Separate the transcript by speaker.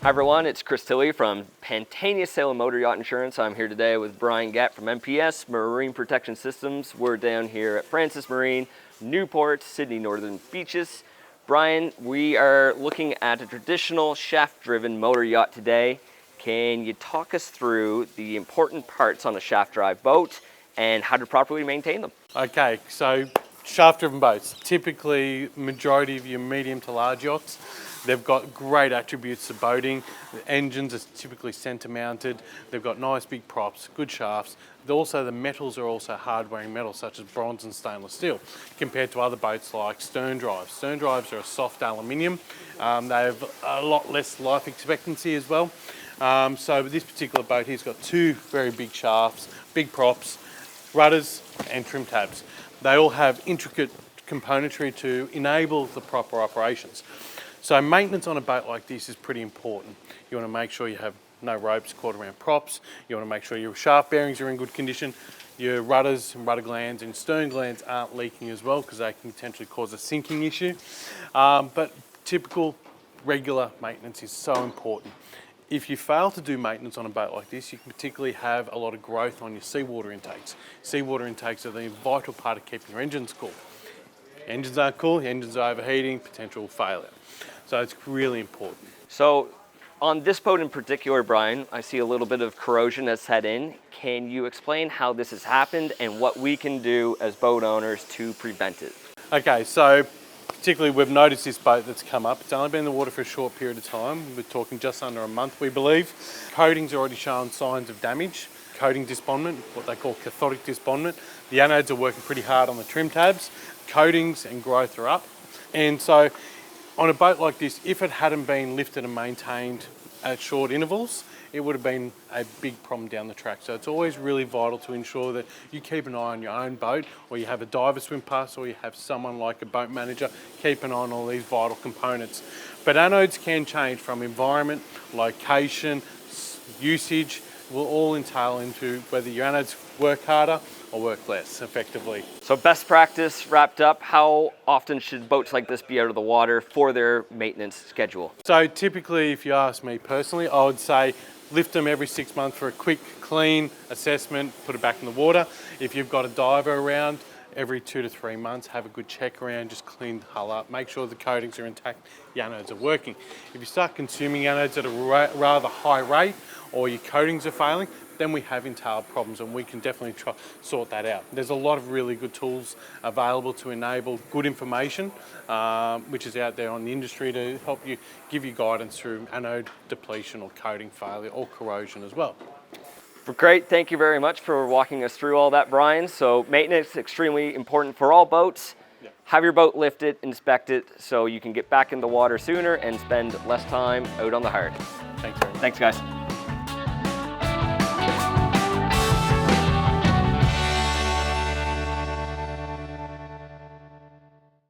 Speaker 1: Hi everyone, it's Tilley from Pantaenius Sail and Motor Yacht Insurance. I'm here today with Brian Gatt from MPS, Marine Protection Systems. We're down here at Francis Marine, Newport, Sydney Northern Beaches. Brian, we are looking at a traditional shaft-driven motor yacht today. Can you talk us through the important parts on a shaft-drive boat and how to properly maintain them?
Speaker 2: Okay, so shaft-driven boats, typically majority of your medium to large yachts, they've got great attributes of boating. The engines are typically center mounted. They've got nice big props, good shafts. Also, the metals are also hard-wearing metals such as bronze and stainless steel compared to other boats like stern drives. Stern drives are a soft aluminium. They have a lot less life expectancy as well. So this particular boat here's got two very big shafts, big props, rudders and trim tabs. They all have intricate componentry to enable the proper operations. So maintenance on a boat like this is pretty important. You want to make sure you have no ropes caught around props. You want to make sure your shaft bearings are in good condition. Your rudders and rudder glands and stern glands aren't leaking as well because they can potentially cause a sinking issue. But typical regular maintenance is so important. If you fail to do maintenance on a boat like this, you can particularly have a lot of growth on your seawater intakes. Seawater intakes are the vital part of keeping your engines cool. Engines aren't cool, engines are overheating, potential failure. So it's really important.
Speaker 1: So on this boat in particular, Brian, I see a little bit of corrosion that's set in. Can you explain how this has happened and what we can do as boat owners to prevent it?
Speaker 2: Okay, so particularly we've noticed this boat that's come up. It's only been in the water for a short period of time. We're talking just under a month, we believe. Coating's already shown signs of damage. Coating despondent, what they call cathodic despondent. The anodes are working pretty hard on the trim tabs. Coatings and growth are up. And so on a boat like this, if it hadn't been lifted and maintained at short intervals, it would have been a big problem down the track. So it's always really vital to ensure that you keep an eye on your own boat, or you have a diver swim past, or you have someone like a boat manager keep an eye on all these vital components. But anodes can change from environment, location, usage, will all entail into whether your anodes work harder or work less effectively.
Speaker 1: So best practice wrapped up, how often should boats like this be out of the water for their maintenance schedule?
Speaker 2: So typically, if you ask me personally, I would say lift them every 6 months for a quick clean assessment, put it back in the water. If you've got a diver around, every 2 to 3 months, have a good check around, just clean the hull up, make sure the coatings are intact, the anodes are working. If you start consuming anodes at a rather high rate, or your coatings are failing, then we have entailed problems, and we can definitely try sort that out. There's a lot of really good tools available to enable good information, which is out there on the industry to help you, give you guidance through anode depletion or coating failure or corrosion as well.
Speaker 1: Great, thank you very much for walking us through all that, Brian. So maintenance is extremely important for all boats.
Speaker 2: Yep.
Speaker 1: Have your boat lifted, inspect it, so you can get back in the water sooner and spend less time out on the hard.
Speaker 2: Thanks very much.
Speaker 1: Thanks, guys.